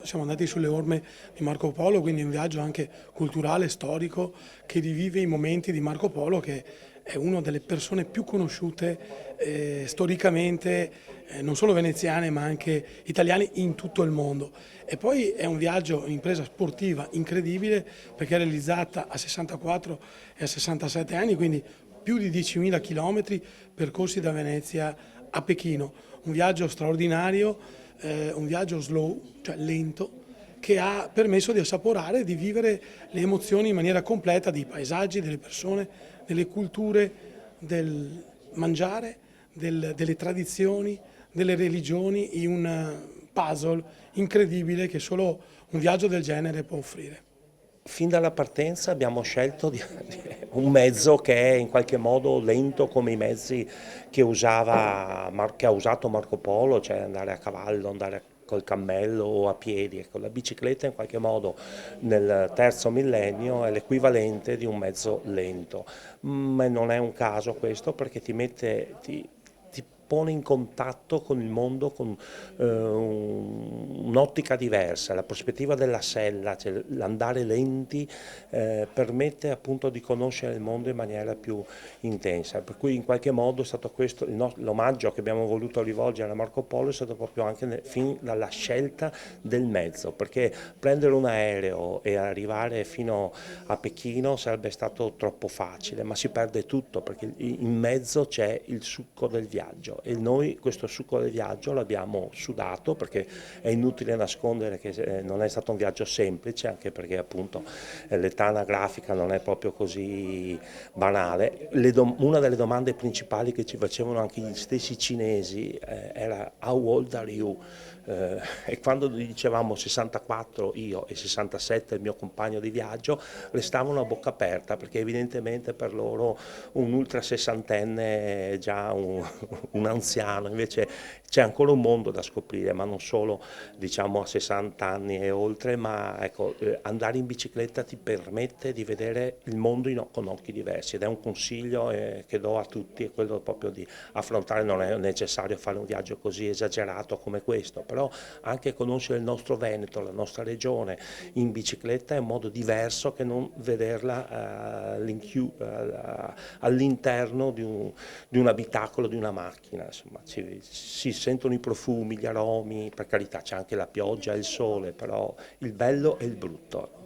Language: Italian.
Siamo andati sulle orme di Marco Polo, quindi un viaggio anche culturale, storico, che rivive i momenti di Marco Polo, che è una delle persone più conosciute storicamente, non solo veneziane ma anche italiane in tutto il mondo. E poi è un viaggio, un'impresa sportiva incredibile perché è realizzata a 64 e a 67 anni, quindi più di 10.000 chilometri percorsi da Venezia a Pechino. Un viaggio straordinario, un viaggio slow, cioè lento, che ha permesso di assaporare e di vivere le emozioni in maniera completa dei paesaggi, delle persone, delle culture, del mangiare, delle tradizioni, delle religioni, in un puzzle incredibile che solo un viaggio del genere può offrire. Fin dalla partenza abbiamo scelto un mezzo che è in qualche modo lento come i mezzi che ha usato Marco Polo, cioè andare a cavallo, andare col cammello o a piedi. Ecco, la bicicletta in qualche modo nel terzo millennio è l'equivalente di un mezzo lento, ma non è un caso questo perché ti pone in contatto con il mondo con un'ottica diversa, la prospettiva della sella, cioè l'andare lenti permette appunto di conoscere il mondo in maniera più intensa, per cui in qualche modo è stato questo l'omaggio che abbiamo voluto rivolgere a Marco Polo, è stato proprio anche fin dalla scelta del mezzo, perché prendere un aereo e arrivare fino a Pechino sarebbe stato troppo facile, ma si perde tutto perché in mezzo c'è il succo del viaggio e noi questo succo del viaggio l'abbiamo sudato, perché è inutile nascondere che non è stato un viaggio semplice, anche perché appunto l'età anagrafica non è proprio così banale. Una delle domande principali che ci facevano anche gli stessi cinesi era "How old are you?" E quando dicevamo 64 io e 67 il mio compagno di viaggio, restavano a bocca aperta perché evidentemente per loro un ultra sessantenne è già un anziano, invece c'è ancora un mondo da scoprire, ma non solo diciamo a 60 anni e oltre, ma ecco, andare in bicicletta ti permette di vedere il mondo con occhi diversi ed è un consiglio che do a tutti, è quello proprio di affrontare. Non è necessario fare un viaggio così esagerato come questo, però anche conoscere il nostro Veneto, la nostra regione in bicicletta è un modo diverso che non vederla all'interno di un abitacolo, di una macchina. Insomma, si sentono i profumi, gli aromi, per carità c'è anche la pioggia e il sole, però il bello e il brutto.